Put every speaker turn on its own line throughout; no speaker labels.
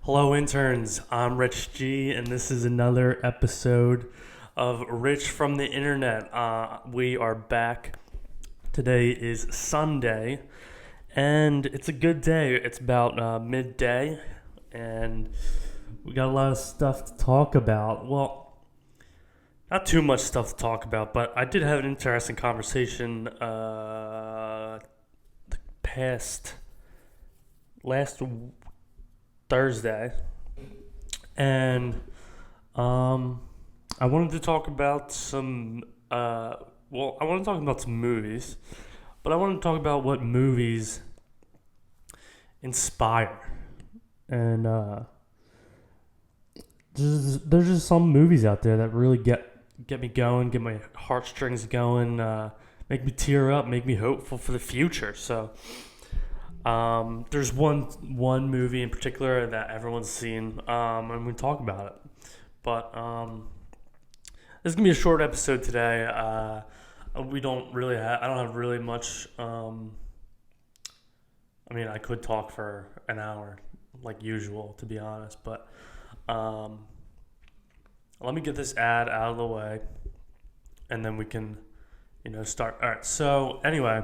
Hello, interns. I'm Rich G, and this is another episode of Rich from the Internet. We are back. Today is Sunday, and it's a good day. It's about midday, and we got a lot of stuff to talk about. Well, not too much stuff to talk about, but I did have an interesting conversation the past last Thursday, and I wanted to talk about some. I want to talk about some movies, but I want to talk about what movies inspire. And there's just some movies out there that really get me going, get my heartstrings going, make me tear up, make me hopeful for the future. So. There's one movie in particular that everyone's seen, and we talk about it. But this is gonna be a short episode today. We don't really I don't have really much. I mean, I could talk for an hour, like usual, to be honest. But let me get this ad out of the way, and then we can, start. All right. So anyway.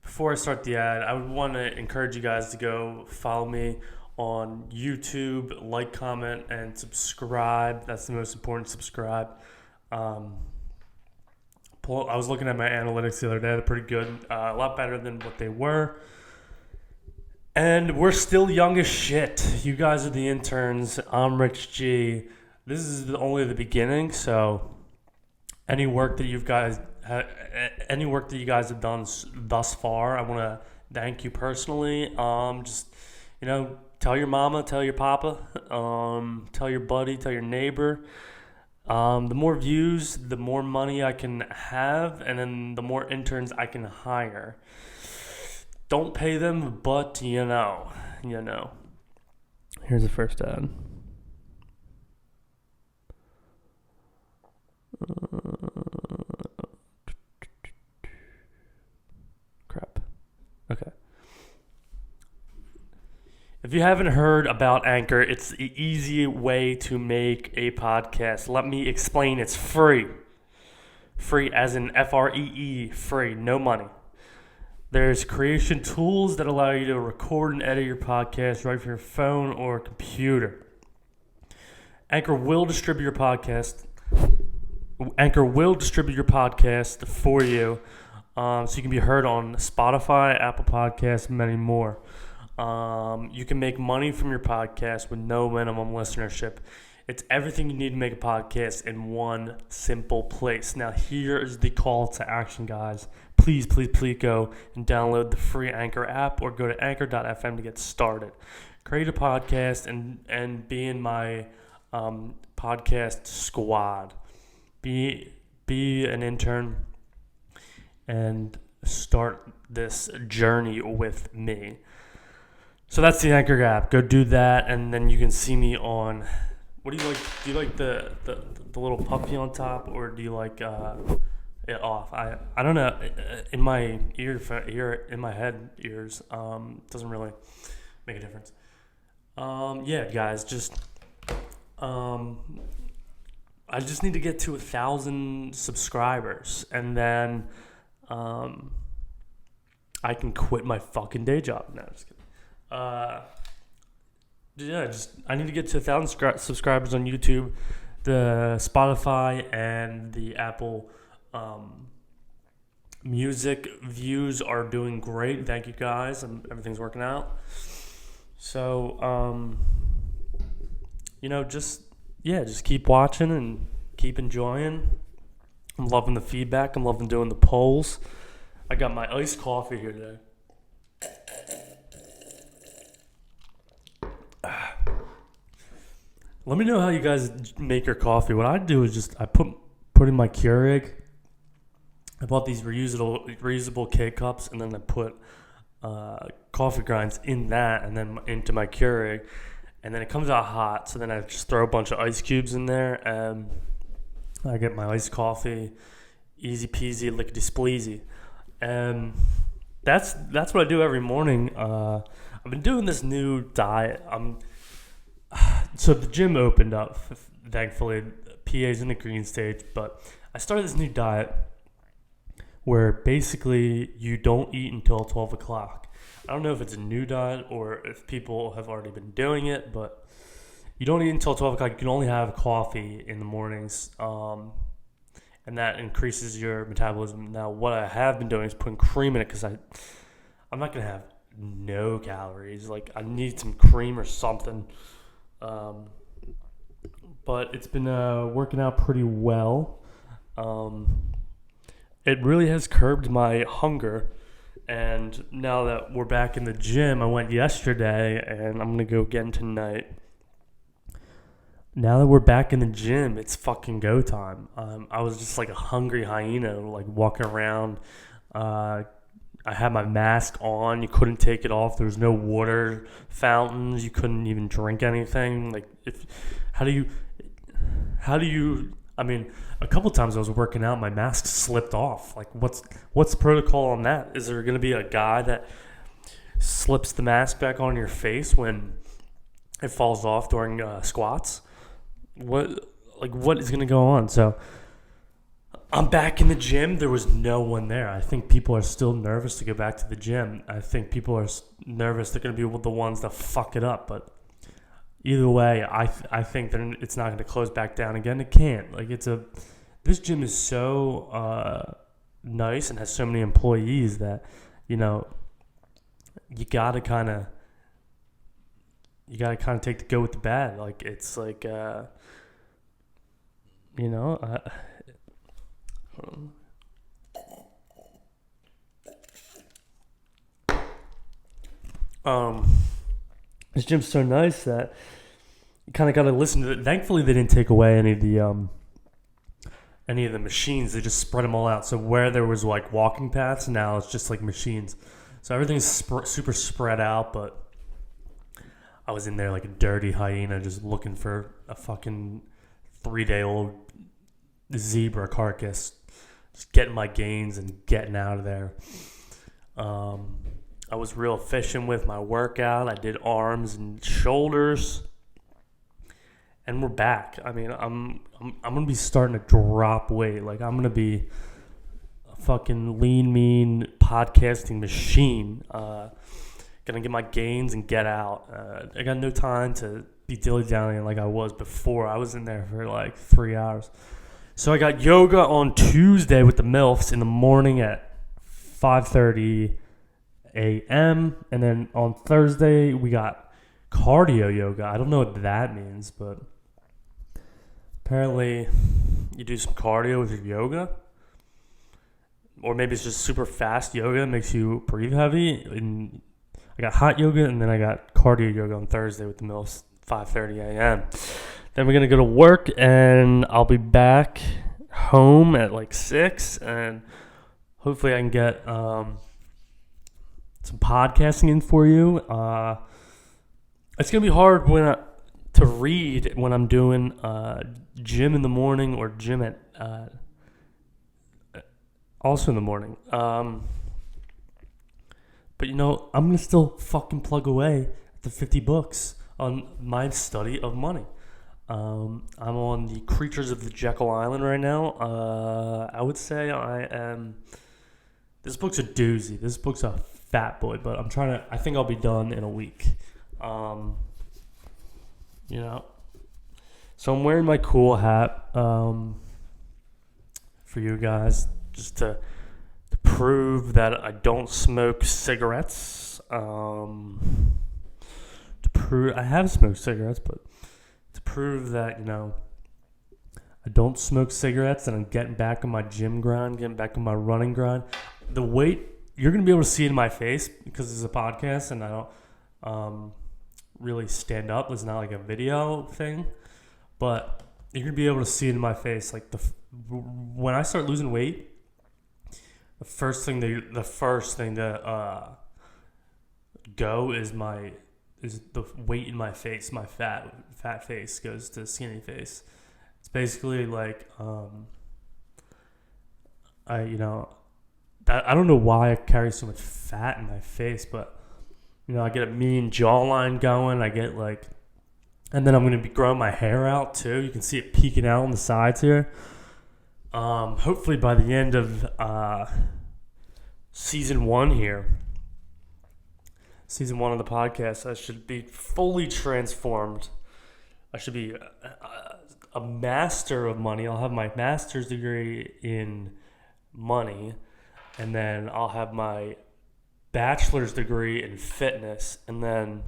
Before I start the ad, I would want to encourage you guys to go follow me on YouTube, like, comment, and subscribe. That's the most important, subscribe. I was looking at my analytics the other day. They're pretty good, a lot better than what they were. And we're still young as shit. You guys are the interns. I'm Rich G. This is only the beginning, so any work that you guys have done thus far, I want to thank you personally. Tell your mama, tell your papa, tell your buddy, tell your neighbor. The more views, the more money I can have, and then the more interns I can hire. Don't pay them, but you know. Here's the first ad. Crap. Okay. If you haven't heard about Anchor, it's the easy way to make a podcast. Let me explain. It's free. Free as in Free. Free. No money. There's creation tools that allow you to record and edit your podcast right from your phone or computer. Anchor will distribute your podcast for you, so you can be heard on Spotify, Apple Podcasts, and many more. You can make money from your podcast with no minimum listenership. It's everything you need to make a podcast in one simple place. Now, here is the call to action, guys. Please go and download the free Anchor app or go to anchor.fm to get started. Create a podcast and be in my podcast squad. Be an intern and start this journey with me. So that's the Anchor app. Go do that, and then you can see me on. What do you like? Do you like the little puffy on top, or do you like it off? I don't know. In my in my head ears, doesn't really make a difference. Yeah, guys, just I just need to get to 1,000 subscribers, and then I can quit my fucking day job. No, just kidding. I need to get to 1,000 subscribers on YouTube, the Spotify, and the Apple Music views are doing great. Thank you guys, and everything's working out. So, just keep watching and keep enjoying. I'm loving the feedback. I'm loving doing the polls. I got my iced coffee here today. Let me know how you guys make your coffee. What I do is I put in my Keurig. I bought these reusable K-cups, and then I put coffee grinds in that, and then into my Keurig, and then it comes out hot. So then I just throw a bunch of ice cubes in there, and I get my iced coffee, easy peasy, lickety spleezy, and that's what I do every morning. I've been doing this new diet. So the gym opened up, thankfully. PA's in the green stage, but I started this new diet where basically you don't eat until 12 o'clock. I don't know if it's a new diet or if people have already been doing it, but you don't eat until 12 o'clock. You can only have coffee in the mornings, and that increases your metabolism. Now, what I have been doing is putting cream in it because I'm not going to have no calories. Like, I need some cream or something. But it's been working out pretty well. It really has curbed my hunger. And now that we're back in the gym, I went yesterday and I'm going to go again tonight. Now that we're back in the gym, it's fucking go time. I was just like a hungry hyena, like walking around. I had my mask on. You couldn't take it off. There was no water fountains. You couldn't even drink anything. Like, how do you? I mean, a couple times I was working out, my mask slipped off. Like, what's the protocol on that? Is there going to be a guy that slips the mask back on your face when it falls off during squats? What is going to go on? So I'm back in the gym. There was no one there. I think people are still nervous to go back to the gym. I think people are nervous they're going to be the ones that fuck it up. But either way, I think that it's not going to close back down again. It can't. Like, this gym is so nice and has so many employees that, you gotta kind of take the good with the bad. Like, it's like this gym's so nice that you kind of got to listen to it. Thankfully, they didn't take away any of the machines. They just spread them all out. So where there was like walking paths, now it's just like machines. So everything's super spread out. But I was in there like a dirty hyena, just looking for a fucking 3-day-old zebra carcass, just getting my gains and getting out of there. I was real efficient with my workout. I did arms and shoulders, and we're back. I mean, I'm gonna be starting to drop weight. Like, I'm gonna be a fucking lean, mean podcasting machine. Gonna get my gains and get out. I got no time to be dilly-dallying like I was before. I was in there for like 3 hours. So I got yoga on Tuesday with the MILFs in the morning at 5:30 a.m. And then on Thursday, we got cardio yoga. I don't know what that means, but apparently you do some cardio with your yoga. Or maybe it's just super fast yoga that makes you breathe heavy. And I got hot yoga, and then I got cardio yoga on Thursday with the MILFs, 5:30 a.m. Then we're going to go to work, and I'll be back home at like 6, and hopefully I can get some podcasting in for you. It's going to be hard to read when I'm doing gym in the morning or gym at also in the morning. But I'm going to still fucking plug away at the 50 books on my study of money. I'm on the Creatures of the Jekyll Island right now. I would say this book's a doozy. This book's a fat boy, but I think I'll be done in a week. So I'm wearing my cool hat for you guys, just to prove that I don't smoke cigarettes. I have smoked cigarettes, but to prove that, I don't smoke cigarettes and I'm getting back on my gym grind, getting back on my running grind. The weight, you're going to be able to see it in my face because it's a podcast and I don't really stand up. It's not like a video thing, but you're going to be able to see it in my face. Like, when I start losing weight, the first thing to go is the weight in my face. My fat face goes to skinny face. It's basically like I don't know why I carry so much fat in my face, but I get a mean jawline going. I get like And then I'm going to be growing my hair out too. You can see it peeking out on the sides here. Hopefully by the end of season 1 here, season 1 of the podcast, I should be fully transformed. I should be a master of money. I'll have my master's degree in money, and then I'll have my bachelor's degree in fitness, and then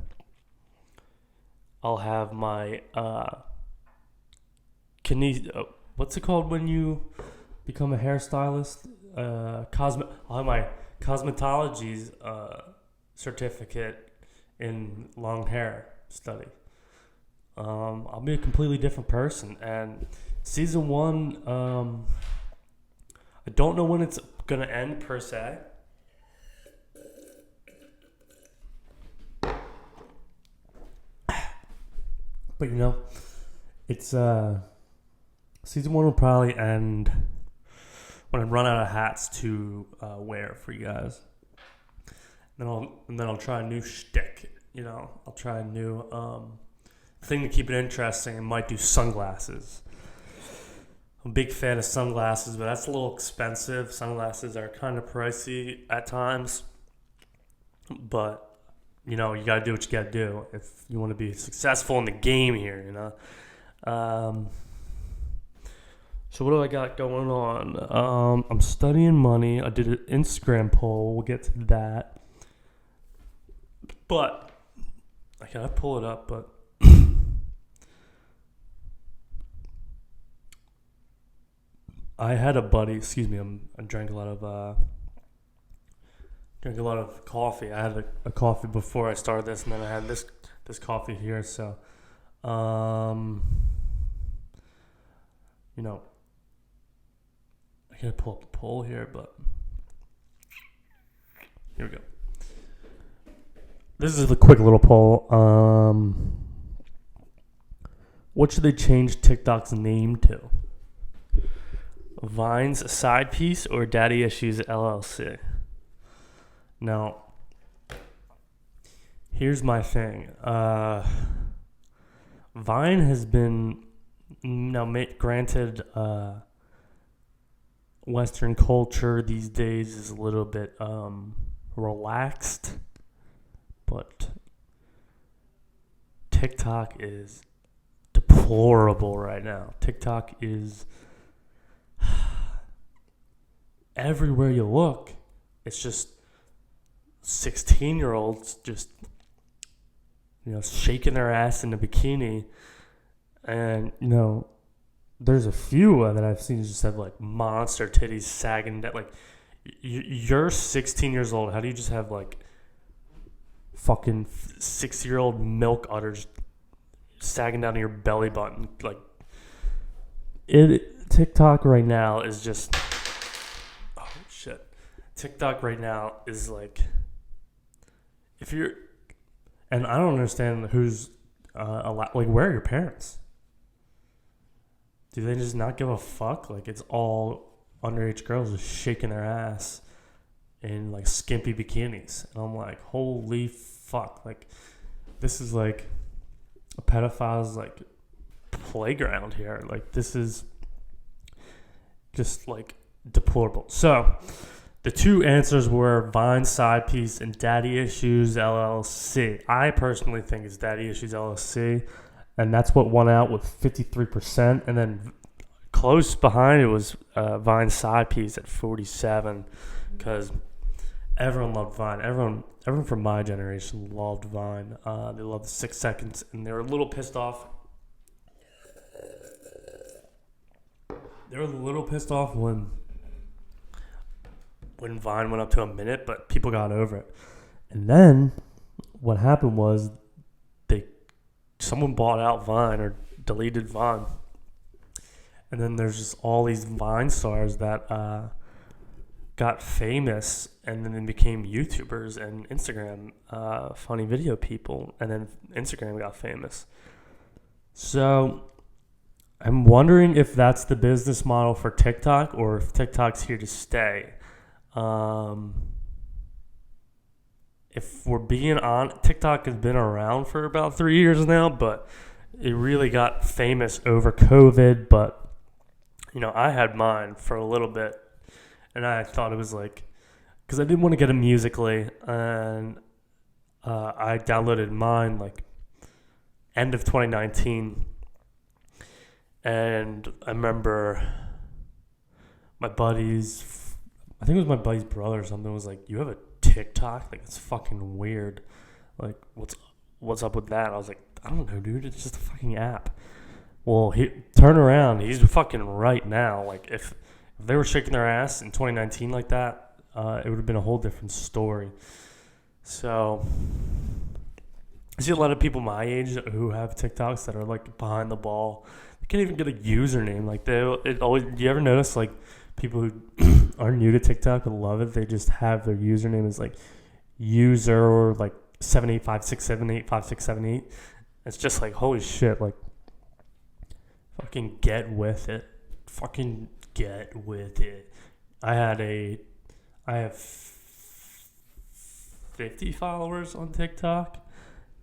I'll have my what's it called when you become a hairstylist? I'll have my cosmetology's certificate in long hair study. I'll be a completely different person. And season 1, I don't know when it's gonna end per se. But it's season 1 will probably end when I run out of hats to wear for you guys. And then I'll try a new shtick. I'll try a new thing to keep it interesting. And might do sunglasses. I'm a big fan of sunglasses, but that's a little expensive. Sunglasses are kind of pricey at times, but you got to do what you got to do if you want to be successful in the game here, So what do I got going on? I'm studying money. I did an Instagram poll. We'll get to that. But I gotta pull it up, but I had a buddy, I drank a lot of coffee. I had a coffee before I started this, and then I had this coffee here. So, I gotta pull up the poll here, but here we go. This is a quick little poll. What should they change TikTok's name to? Vine's Side Piece or Daddy Issues LLC? Now, here's my thing. Vine has been granted. Western culture these days is a little bit relaxed, but TikTok is deplorable right now. TikTok is everywhere you look. It's just 16-year-olds just shaking their ass in a bikini, and there's a few that I've seen just have like monster titties sagging down. Like, you're 16 years old. How do you just have like fucking 6-year-old milk udders sagging down to your belly button? Like, TikTok right now is just, oh shit. TikTok right now is like, and I don't understand who's like, where are your parents? Do they just not give a fuck? Like, it's all underage girls just shaking their ass in like skimpy bikinis. And I'm like, holy fuck. Like, this is like a pedophile's like playground here. Like, this is just like deplorable. So the two answers were Vine Side Piece and Daddy Issues LLC. I personally think it's Daddy Issues LLC. And that's what won out with 53%. And then close behind it was Vine Side Piece at 47%. Because everyone loved Vine. Everyone from my generation loved Vine. They loved the 6 seconds. And they were a little pissed off. When Vine went up to a minute. But people got over it. And then what happened was someone bought out Vine or deleted Vine. And then there's just all these Vine stars that got famous and then they became YouTubers and Instagram funny video people. And then Instagram got famous. So I'm wondering if that's the business model for TikTok or if TikTok's here to stay. If we're being on, TikTok has been around for about 3 years now, but it really got famous over COVID, but I had mine for a little bit, and I thought it was like, because I didn't want to get it Musically, and I downloaded mine like end of 2019, and I remember my buddies, I think it was my buddy's brother or something, was like, "You have a TikTok? Like, it's fucking weird. Like, what's up with that?" I was like, "I don't know, dude. It's just a fucking app." Well, turn around. He's fucking right now. Like, if they were shaking their ass in 2019 like that, it would have been a whole different story. So, I see a lot of people my age who have TikToks that are like behind the ball. They can't even get a username. Like, do you ever notice like people who are new to TikTok and love it? They just have their username as like user or like 78567856778. It's just like, holy shit, like, fucking get with it. Fucking get with it. I have 50 followers on TikTok,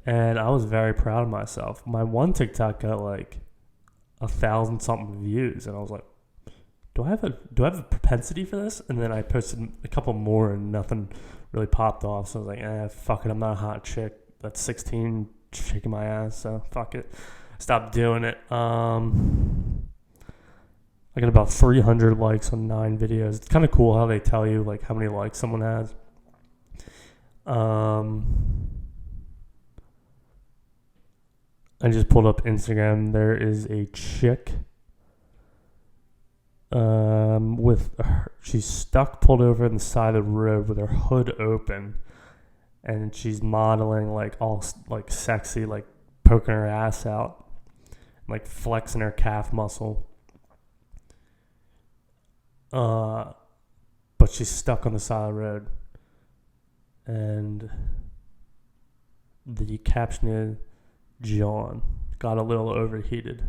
and I was very proud of myself. My one TikTok got like 1,000 something views, and I was like, do I have a propensity for this? And then I posted a couple more, and nothing really popped off. So I was like, fuck it, I'm not a hot chick that's 16 shaking my ass, so fuck it. Stopped doing it. I got about 300 likes on 9 videos. It's kind of cool how they tell you like how many likes someone has. I just pulled up Instagram. There is a chick she's stuck, pulled over on the side of the road with her hood open, and she's modeling like all like sexy, like poking her ass out, like flexing her calf muscle. But she's stuck on the side of the road, and the caption is, "John got a little overheated."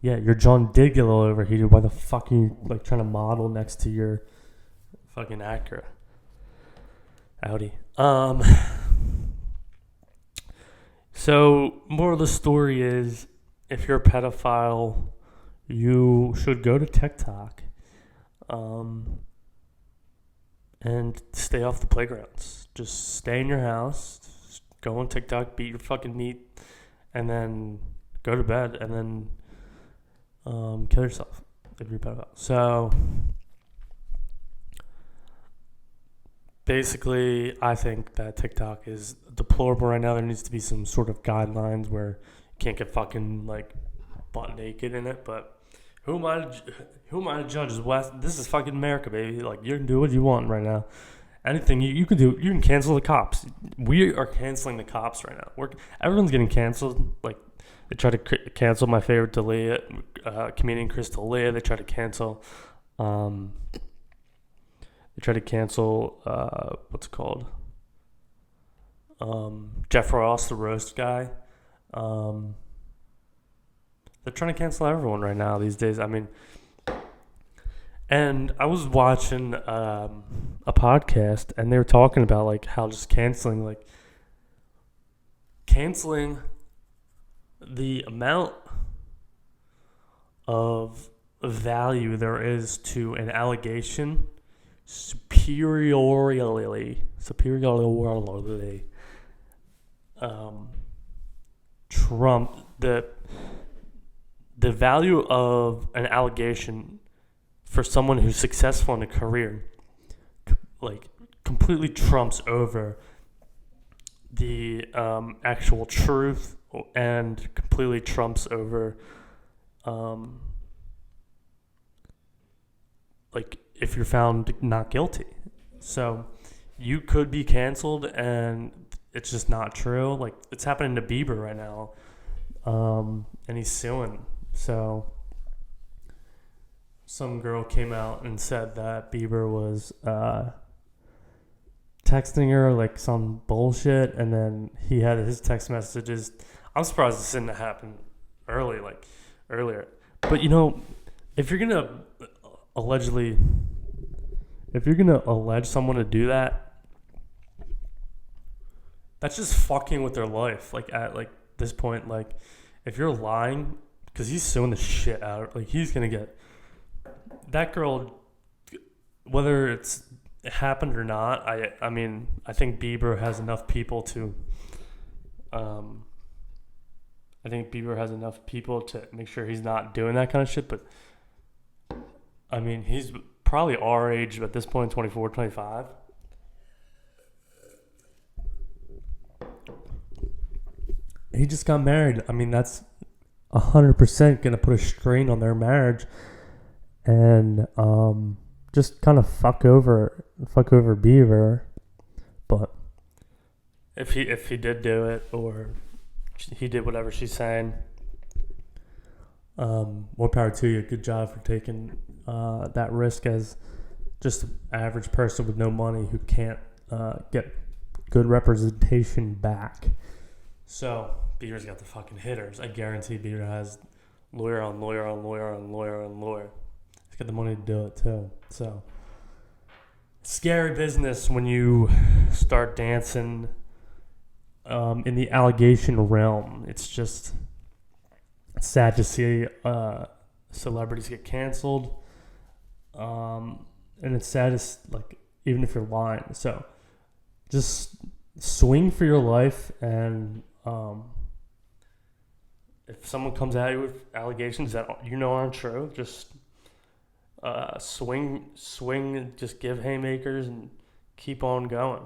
Yeah, your John did get a little overheated. Why the fuck are you like trying to model next to your fucking Acura? Audi. So, more of the story is, if you're a pedophile, you should go to TikTok and stay off the playgrounds. Just stay in your house, go on TikTok, beat your fucking meat, and then go to bed, and then kill yourself if you're a pedophile. So, basically, I think that TikTok is deplorable right now. There needs to be some sort of guidelines where you can't get fucking like butt naked in it. But who am I to judge? This is fucking America, baby. Like, you can do what you want right now. Anything you can do, you can cancel the cops. We are canceling the cops right now. Everyone's getting canceled. Like, they try to cancel my favorite D'Elia, comedian Chris D'Elia. They try to cancel. What's it called? Jeff Ross, the roast guy. They're trying to cancel everyone right now these days. I mean, and I was watching a podcast, and they were talking about like how just canceling the amount of value there is to an allegation superiorly trump the value of an allegation for someone who's successful in a career, like, completely trumps over the actual truth, and completely trumps over like, if you're found not guilty. So you could be canceled, and it's just not true. Like, it's happening to Bieber right now, and he's suing. So some girl came out and said that Bieber was texting her like some bullshit, and then he had his text messages. I'm surprised this didn't happen earlier. But if you're gonna allege someone to do that, that's just fucking with their life. Like, this point, like, if you're lying, because he's suing the shit out of, like, he's going to get, that girl, whether it happened or not, I mean, I think Bieber has enough people to, make sure he's not doing that kind of shit, but, I mean, he's probably our age at this point, 24, 25. He just got married. I mean, that's 100% going to put a strain on their marriage and just kind of fuck over Bieber. But if he did do it, or he did whatever she's saying, more power to you. Good job for taking that risk as just an average person with no money who can't get good representation back. So Bieber's got the fucking hitters. I guarantee Bieber has lawyer on lawyer on lawyer on lawyer on lawyer. He's got the money to do it too. So scary business when you start dancing in the allegation realm. It's just sad to see celebrities get canceled. And it's sad, like, even if you're lying. So just swing for your life, and if someone comes at you with allegations that aren't true, just swing, just give haymakers and keep on going.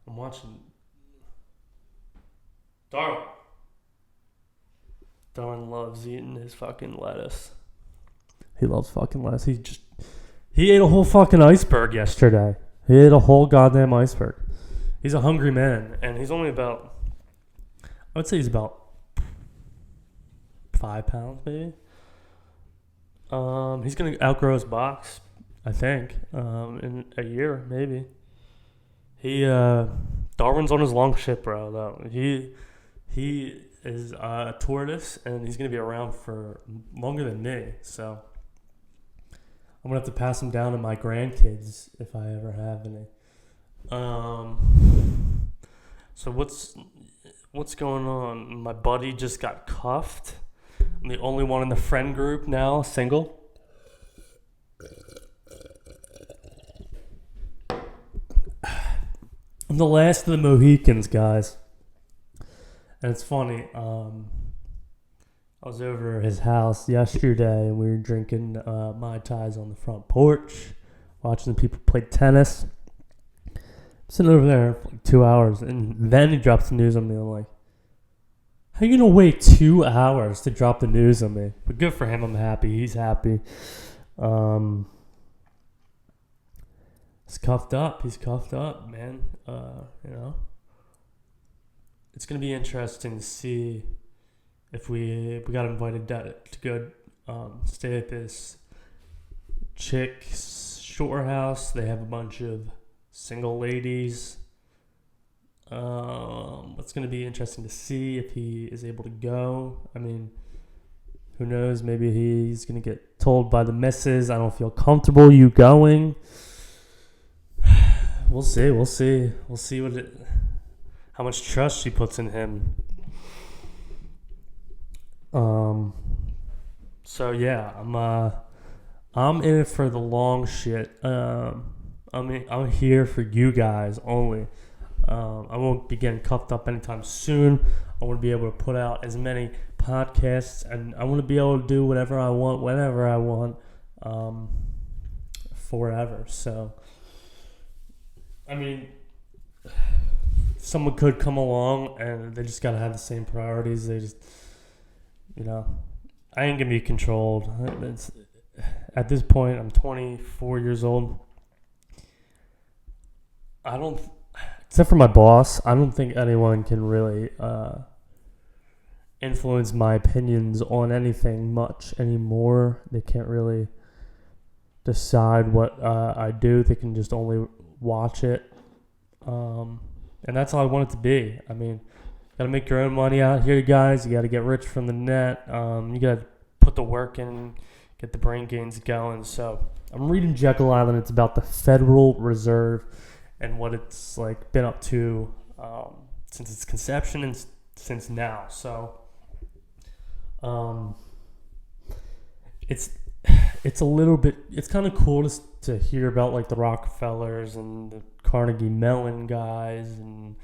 I'm watching Darwin. Darwin loves eating his fucking lettuce. He loves fucking lettuce. He ate a whole fucking iceberg yesterday. He ate a whole goddamn iceberg. He's a hungry man, and he's only about, I would say he's about 5 pounds, maybe. He's going to outgrow his box, I think, in a year, maybe. Darwin's on his long ship, bro, though. He is a tortoise, and he's going to be around for longer than me, so I'm going to have to pass him down to my grandkids if I ever have any. So what's going on? My buddy just got cuffed. I'm the only one in the friend group now, single. I'm the last of the Mohicans, guys. And it's funny, I was over at his house yesterday, and we were drinking Mai Tais on the front porch, watching the people play tennis. Sitting over there for like 2 hours, and then he drops the news on me. I'm like, how are you going to wait 2 hours to drop the news on me? But good for him. I'm happy. He's happy. He's cuffed up. Man. It's going to be interesting to see if we got invited to go stay at this chick's shore house. They have a bunch of single ladies. It's going to be interesting to see if he is able to go. I mean, who knows? Maybe he's going to get told by the missus, I don't feel comfortable you going. We'll see how much trust she puts in him. So yeah, I'm in it for the long shit. I'm here for you guys only. I won't be getting cuffed up anytime soon. I want to be able to put out as many podcasts, and I want to be able to do whatever I want, whenever I want, forever. So, I mean, someone could come along, and they just got to have the same priorities. They just, I ain't going to be controlled. At this point, I'm 24 years old. Except for my boss, I don't think anyone can really influence my opinions on anything much anymore. They can't really decide what I do. They can just only watch it. And that's all I want it to be. I mean, you got to make your own money out here, guys. You got to get rich from the net. You got to put the work in, get the brain gains going. So I'm reading Jekyll Island. It's about the Federal Reserve and what it's like been up to since its conception in since now. So it's a little bit, it's kind of cool to hear about like the Rockefellers and the Carnegie Mellon guys and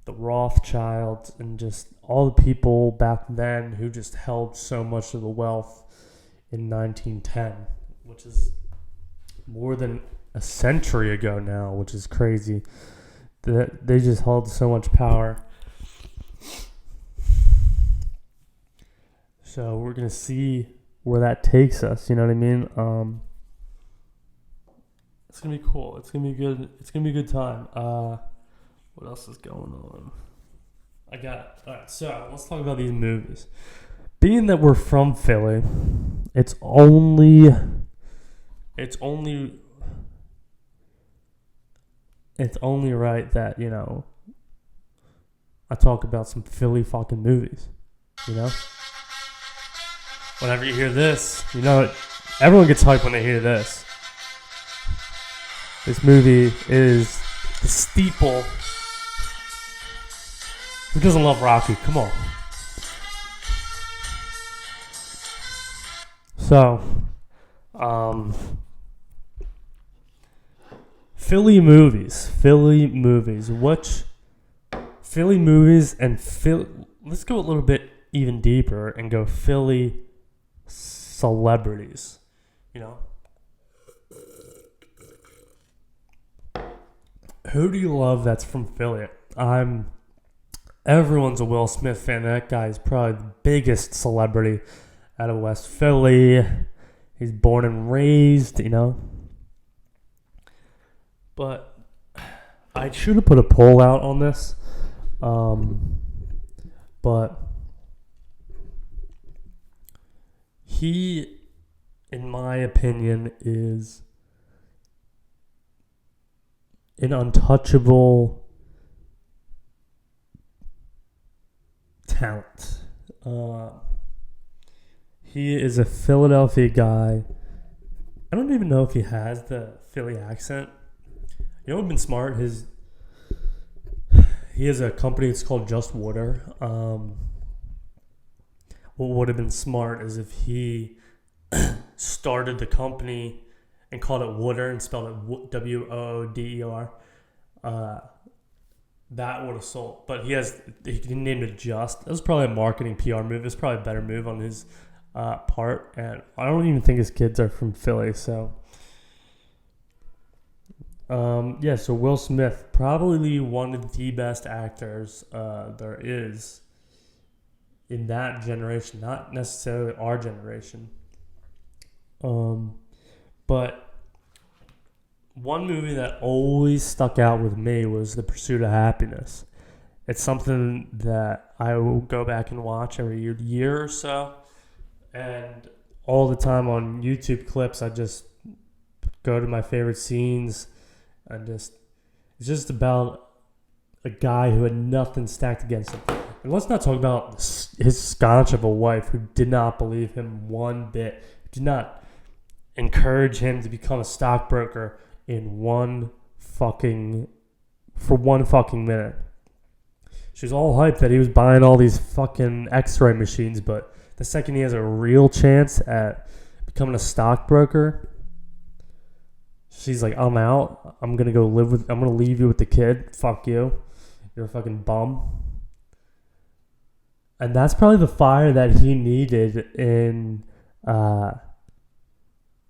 the Rothschilds and just all the people back then who just held so much of the wealth in 1910, which is more than a century ago now, which is crazy. That they just held so much power. So we're gonna see where that takes us. You know what I mean? It's gonna be cool. It's gonna be good. It's gonna be a good time. What else is going on? Alright, so let's talk about these movies. Being that we're from Philly, it's only right that, you know, I talk about some Philly fucking movies, you know? Whenever you hear this, you know, everyone gets hyped when they hear this. This movie is The Steeple. Who doesn't love Rocky? Come on. So, Philly movies. Which Philly movies and let's go a little bit even deeper and go Philly celebrities. You know, who do you love that's from Philly? Everyone's a Will Smith fan. That guy is probably the biggest celebrity out of West Philly. He's born and raised, you know. But I should have put a poll out on this. But he, in my opinion, is an untouchable talent. He is a Philadelphia guy. I don't even know if he has the Philly accent. You know what would have been smart? He has a company, it's called Just Water. What would have been smart is if he started the company and called it Water and spelled it Wooder. That would have sold. But he named it Just. That was probably a marketing PR move. It was probably a better move on his part. And I don't even think his kids are from Philly. So, so Will Smith, probably one of the best actors there is in that generation. Not necessarily our generation. But one movie that always stuck out with me was The Pursuit of Happyness. It's something that I will go back and watch every year or so. And all the time on YouTube clips, I just go to my favorite scenes. And it's just about a guy who had nothing stacked against him. And let's not talk about his scotch of a wife who did not believe him one bit. Did not encourage him to become a stockbroker in one fucking minute. She was all hyped that he was buying all these fucking x-ray machines, but the second he has a real chance at becoming a stockbroker, she's like, I'm out. I'm going to leave you with the kid. Fuck you. You're a fucking bum. And that's probably the fire that he needed in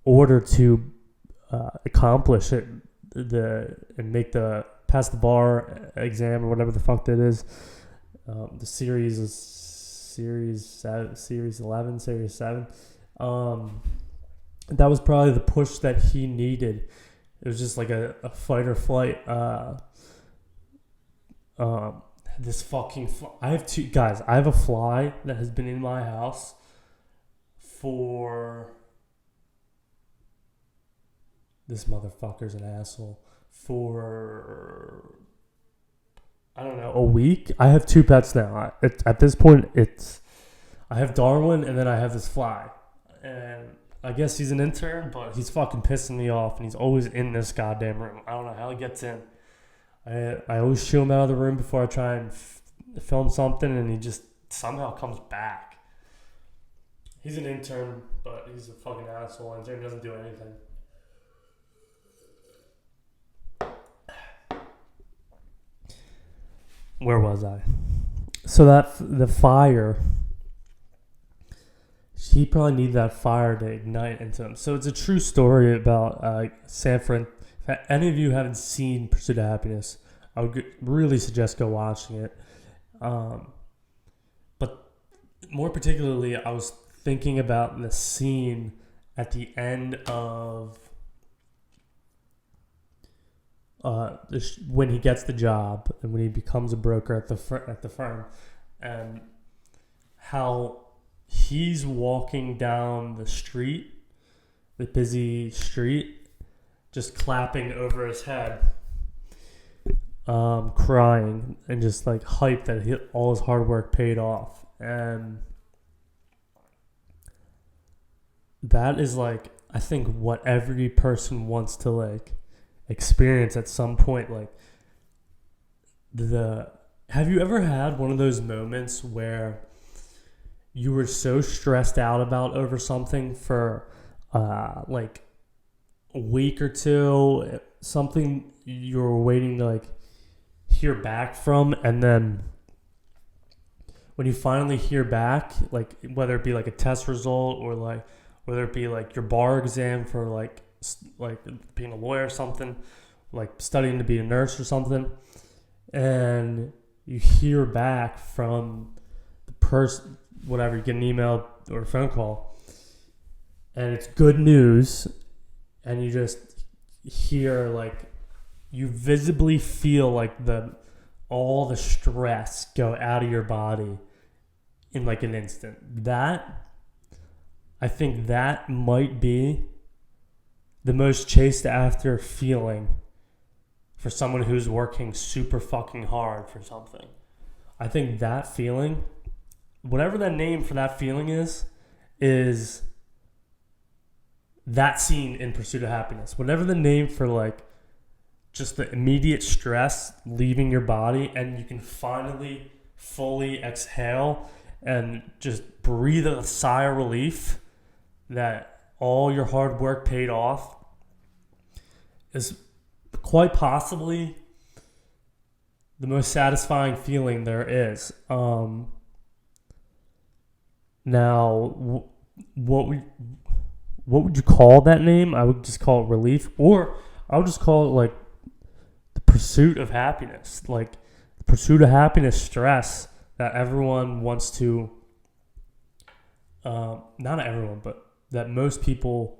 order to accomplish it, and pass the bar exam or whatever the fuck that is. The series 11, series 7. That was probably the push that he needed. It was just like a fight or flight. This fucking I have a fly that has been in my house for... This motherfucker's an asshole. For, I don't know, a week? I have 2 pets now. At this point, I have Darwin, and then I have this fly. And I guess he's an intern, but he's fucking pissing me off, and he's always in this goddamn room. I don't know how he gets in. I always shoo him out of the room before I try and film something, and he just somehow comes back. He's an intern, but he's a fucking asshole. Intern doesn't do anything. Where was I? So the fire, he probably needed that fire to ignite into him. So it's a true story about Sanford. If any of you haven't seen Pursuit of Happyness, I would really suggest go watching it. But more particularly, I was thinking about the scene at the end of when he gets the job and when he becomes a broker at the firm, and how he's walking down the street, the busy street, just clapping over his head, crying, and just like hyped that all his hard work paid off. And that is like, I think, what every person wants to like experience at some point. Like, have you ever had one of those moments where you were so stressed out over something for like a week or two, something you were waiting to like hear back from, and then when you finally hear back, like whether it be like a test result or like whether it be like your bar exam for like being a lawyer or something, like studying to be a nurse or something, and you hear back from the person, whatever, you get an email or a phone call, and it's good news, and you just hear, like, you visibly feel like all the stress go out of your body in like an instant. I think that might be the most chased after feeling for someone who's working super fucking hard for something. I think that feeling, whatever that name for that feeling is that scene in Pursuit of Happyness. Whatever the name for like just the immediate stress leaving your body, and you can finally fully exhale and just breathe a sigh of relief that all your hard work paid off, is quite possibly the most satisfying feeling there is. Now, what would you call that name? I would just call it relief, or I would just call it like the pursuit of happiness, like the pursuit of happiness stress that everyone wants to, not everyone, but that most people,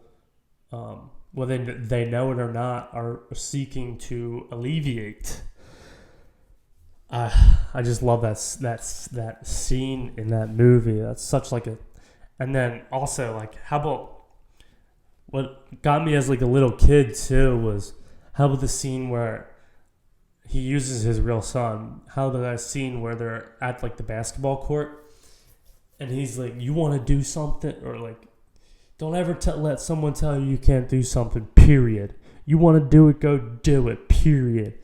whether they know it or not, are seeking to alleviate. I just love that scene in that movie. That's such like a, and then also like, how about what got me as like a little kid too was, how about the scene where he uses his real son? How about that scene where they're at like the basketball court, and he's like, "You want to do something," or like, "Don't ever let someone tell you can't do something, period. You want to do it, go do it, period.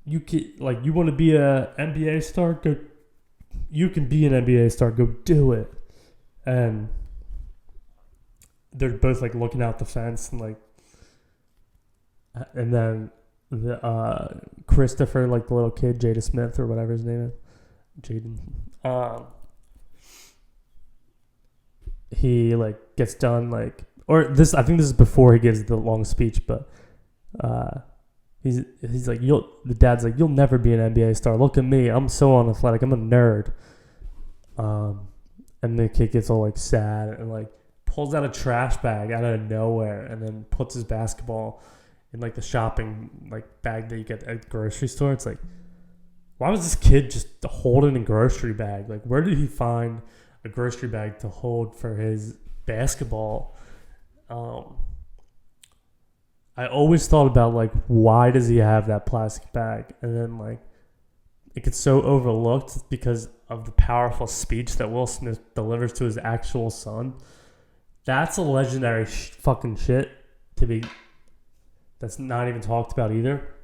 You can, like, you want to be a NBA star, go. You can be an NBA star, go do it." And they're both like looking out the fence, and like, and then the Christopher, like the little kid, Jada Smith or whatever his name is, Jaden. He like gets done like, or this, I think this is before he gives the long speech, but he's like, the dad's like, "You'll never be an NBA star. Look at me, I'm so unathletic. I'm a nerd." And the kid gets all like sad and like pulls out a trash bag out of nowhere, and then puts his basketball in like the shopping like bag that you get at the grocery store. It's like, why was this kid just holding a grocery bag? Like, where did he find a grocery bag to hold for his basketball? I always thought about like, why does he have that plastic bag? And then like, it gets so overlooked because of the powerful speech that Will Smith delivers to his actual son. That's a legendary fucking shit to be. That's not even talked about either.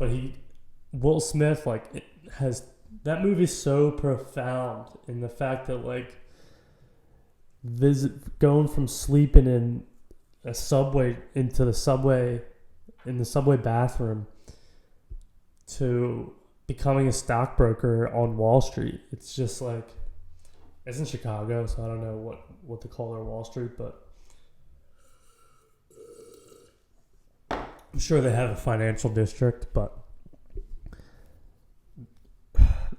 But Will Smith, like, it has, that movie's so profound in the fact that, like, going from sleeping in a subway into the subway, in the subway bathroom, to becoming a stockbroker on Wall Street. It's just like, it's in Chicago, so I don't know what to call their Wall Street, but I'm sure they have a financial district. But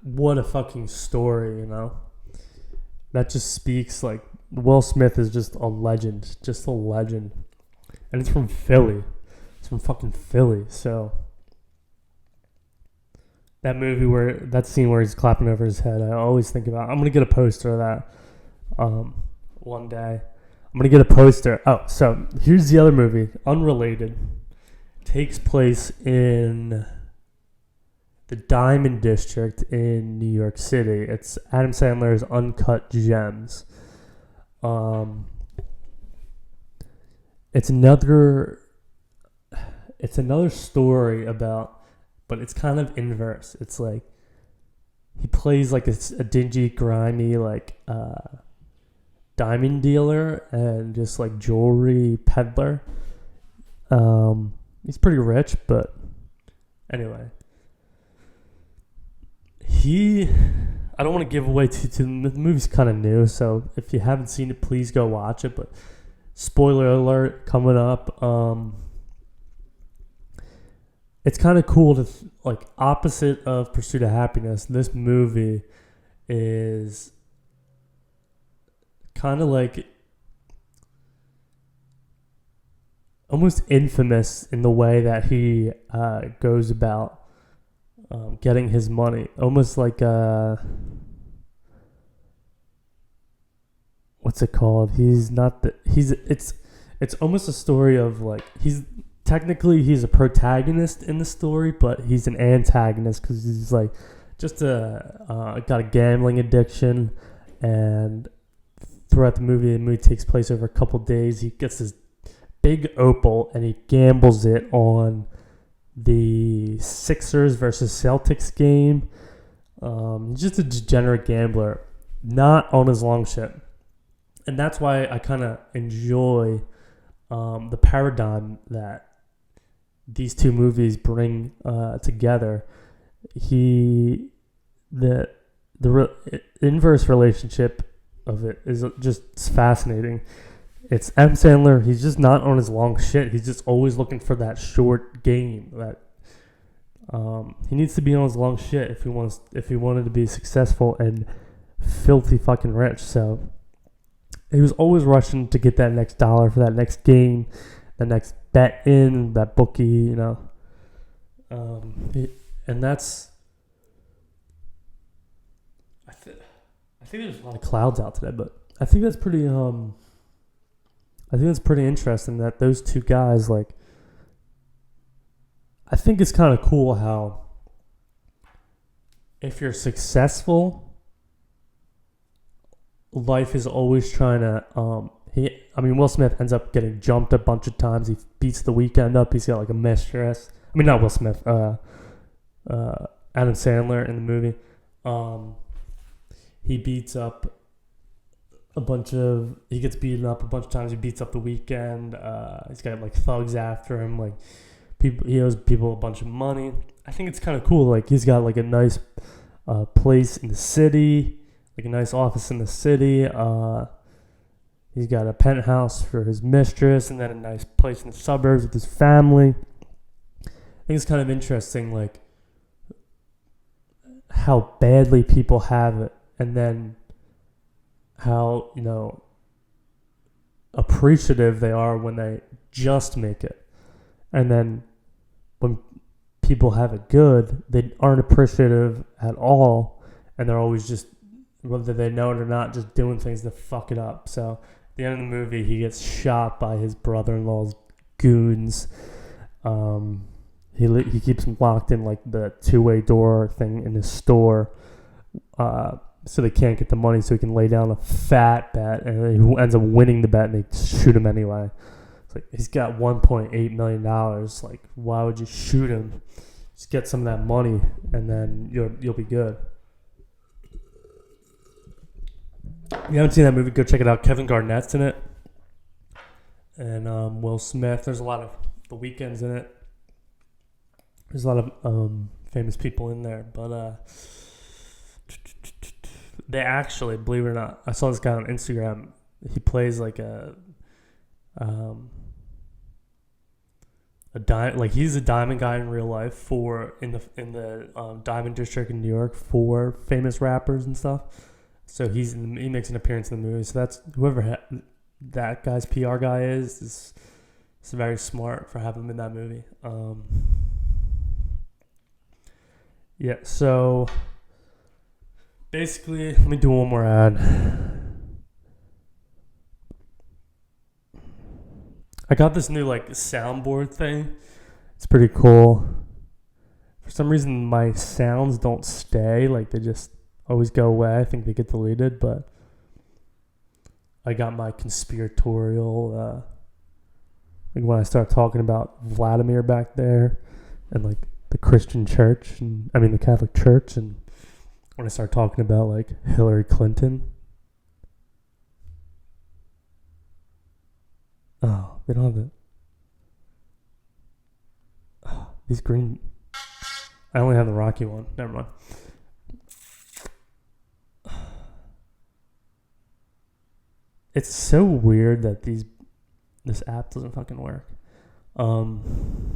what a fucking story, you know? That just speaks, like, Will Smith is just a legend. Just a legend. And it's from Philly. It's from fucking Philly, so... that scene where he's clapping over his head, I always think about, I'm going to get a poster of that one day. I'm going to get a poster. Oh, so here's the other movie, unrelated. Takes place in the Diamond District in New York City. It's Adam Sandler's Uncut Gems. It's another story about, but it's kind of inverse. It's like he plays like a dingy, grimy, like diamond dealer and just like jewelry peddler. He's pretty rich, but anyway, I don't want to give away the movie's kind of new, so if you haven't seen it, please go watch it. But spoiler alert coming up. It's kind of cool to, like, opposite of Pursuit of Happyness, this movie is kind of like almost infamous in the way that he goes about getting his money. Almost like what's it called? It's almost a story of, like, technically he's a protagonist in the story, but he's an antagonist because he's like just got a gambling addiction, and throughout the movie takes place over a couple days. He gets this big opal and he gambles it on the Sixers versus Celtics game. He's just a degenerate gambler, not on his long shit, and that's why I kind of enjoy the paradigm that these two movies bring together. The inverse relationship of it is just fascinating. It's M. Sandler. He's just not on his long shit. He's just always looking for that short game. That he needs to be on his long shit if he wanted to be successful and filthy fucking rich. So he was always rushing to get that next dollar for that next game, the next bet in, that bookie, you know. And that's... I think there's a lot of clouds out today, but I think that's pretty... I think it's pretty interesting that those two guys, like... I think it's kind of cool how if you're successful, life is always trying to... Will Smith ends up getting jumped a bunch of times. He beats The Weeknd up. He's got like a mistress. I mean, not Will Smith. Adam Sandler in the movie. He beats up he gets beaten up a bunch of times. He beats up The Weeknd. He's got like thugs after him. Like he owes people a bunch of money. I think it's kind of cool. Like he's got like a nice place in the city, like a nice office in the city. He's got a penthouse for his mistress, and then a nice place in the suburbs with his family. I think it's kind of interesting, like, how badly people have it, and then how, you know, appreciative they are when they just make it. And then when people have it good, they aren't appreciative at all, and they're always just, whether they know it or not, just doing things to fuck it up. So at the end of the movie, he gets shot by his brother-in-law's goons. He keeps him locked in like the two-way door thing in his store, so they can't get the money, so he can lay down a fat bet, and he ends up winning the bet, and they shoot him anyway. It's like, he's got $1.8 million. Like, why would you shoot him? Just get some of that money, and then you'll be good. If you haven't seen that movie, go check it out. Kevin Garnett's in it, and Will Smith. There's a lot of The Weeknd's in it. There's a lot of famous people in there, but they actually, believe it or not, I saw this guy on Instagram. He plays like he's a diamond guy in real life for in the Diamond District in New York for famous rappers and stuff. So he makes an appearance in the movie. So that's whoever that guy's PR guy is very smart for having him in that movie. Yeah. So basically, let me do one more ad. I got this new soundboard thing. It's pretty cool. For some reason, my sounds don't stay. They just always go away. I think they get deleted. But I got my conspiratorial. When I start talking about Vladimir back there, and the Christian church, the Catholic Church, and when I start talking about Hillary Clinton. Oh, they don't have it. Oh, these green. I only have the Rocky one. Never mind. It's so weird that this app doesn't fucking work. I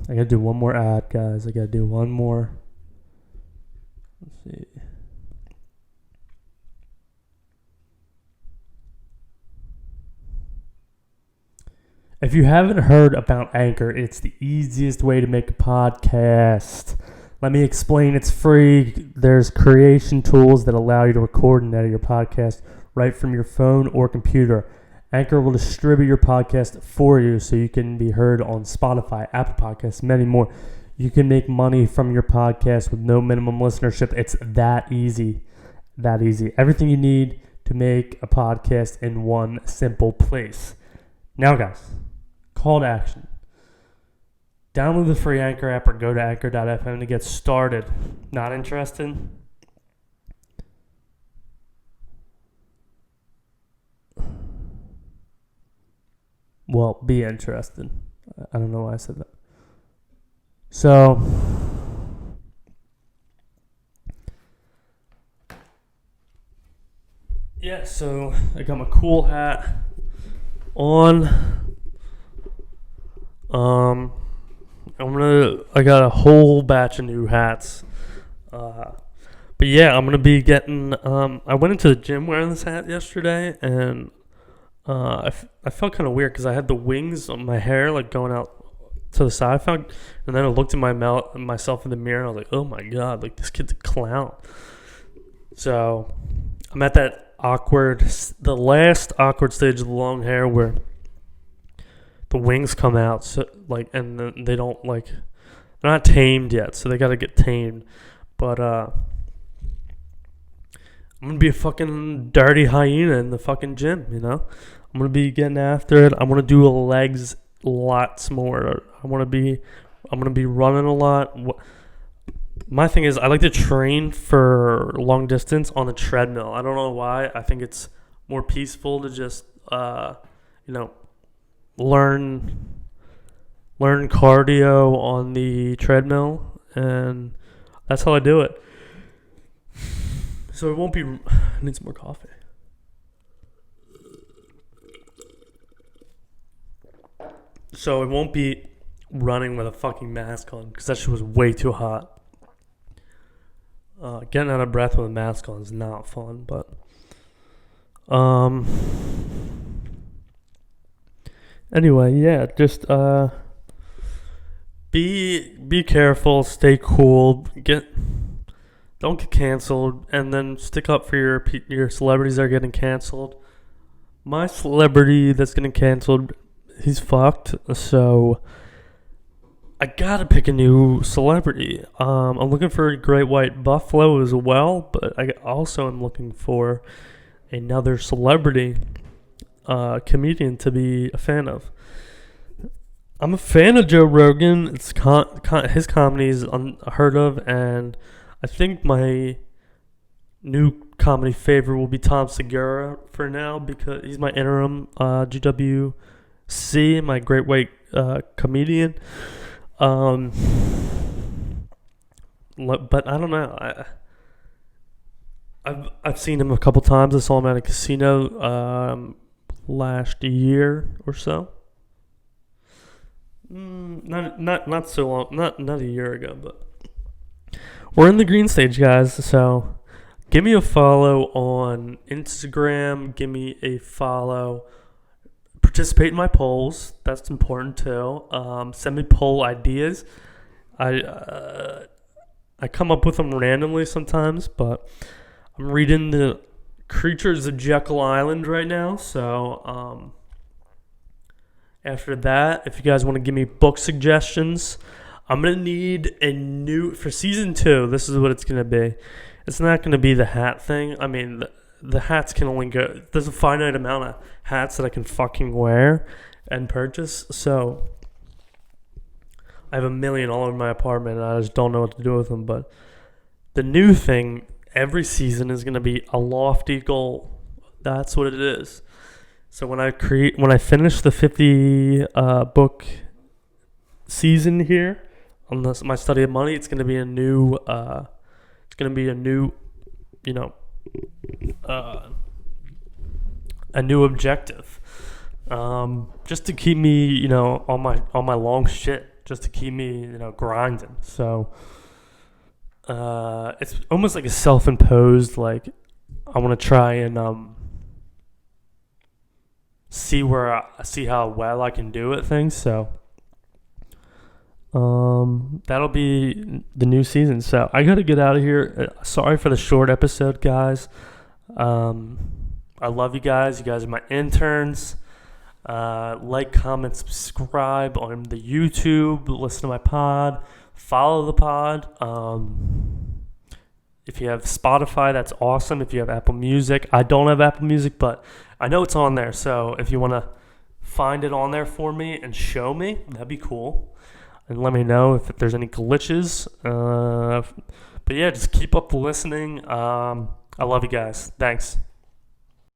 gotta do one more ad, guys. I gotta do one more. Let's see. If you haven't heard about Anchor, it's the easiest way to make a podcast. Let me explain. It's free. There's creation tools that allow you to record and edit your podcast right from your phone or computer. Anchor will distribute your podcast for you so you can be heard on Spotify, Apple Podcasts, many more. You can make money from your podcast with no minimum listenership. It's that easy. That easy. Everything you need to make a podcast in one simple place. Now, guys, call to action. Download the free Anchor app or go to anchor.fm to get started. Not interested? Well, be interested. I don't know why I said that. So, yeah, so I got my cool hat on. I got a whole batch of new hats. But yeah, I'm gonna be getting. I went into the gym wearing this hat yesterday, and I felt kind of weird because I had the wings on my hair going out to the side. And then I looked at myself in the mirror, and I was like, oh my god, this kid's a clown. So I'm at that the last awkward stage of the long hair where the wings come out, so and they don't they're not tamed yet, so they got to get tamed. But I'm gonna be a fucking dirty hyena in the fucking gym, I'm gonna be getting after it. I'm gonna do legs lots more. I'm gonna be running a lot. My thing is, I like to train for long distance on a treadmill. I don't know why. I think it's more peaceful to just learn cardio on the treadmill, and that's how I do it. So it won't be. I need some more coffee. So it won't be running with a fucking mask on, because that shit was way too hot. Getting out of breath with a mask on is not fun, but anyway, yeah, just be careful, stay cool, don't get canceled, and then stick up for your celebrities that are getting canceled. My celebrity that's getting canceled, he's fucked, so I gotta pick a new celebrity. I'm looking for a Great White Buffalo as well, but I also am looking for another celebrity comedian to be a fan of. I'm a fan of Joe Rogan. It's his comedy is unheard of, and I think my new comedy favorite will be Tom Segura for now because he's my interim GWC, my great white comedian. Um, but I don't know. I've seen him a couple times. I saw him at a casino last year or so. Not so long. Not a year ago, but we're in the green stage, guys. So give me a follow on Instagram. Give me a follow. Participate in my polls. That's important too. Send me poll ideas. I come up with them randomly sometimes, but I'm reading the Creatures of Jekyll Island right now. So after that, if you guys want to give me book suggestions, I'm going to need a new, for season 2, this is what it's going to be. It's not going to be the hat thing. I mean, the hats can only go, there's a finite amount of hats that I can fucking wear and purchase. So I have a million all over my apartment and I just don't know what to do with them. But the new thing every season is going to be a lofty goal. That's what it is. So when I finish the 50 book season here on my study of money, it's going to be a new a new objective, just to keep me on my long shit, just to keep me grinding. So it's almost like a self-imposed, like I want to try and see how well I can do at things. So that'll be the new season. So I gotta get out of here. Sorry for the short episode, guys. I love you guys. You guys are my interns. Like, comment, subscribe on the YouTube. Listen to my pod. Follow the pod. If you have Spotify, that's awesome. If you have Apple Music, I don't have Apple Music, but I know it's on there. So if you want to find it on there for me and show me, that'd be cool. And let me know if there's any glitches. But yeah, just keep up the listening. I love you guys. Thanks.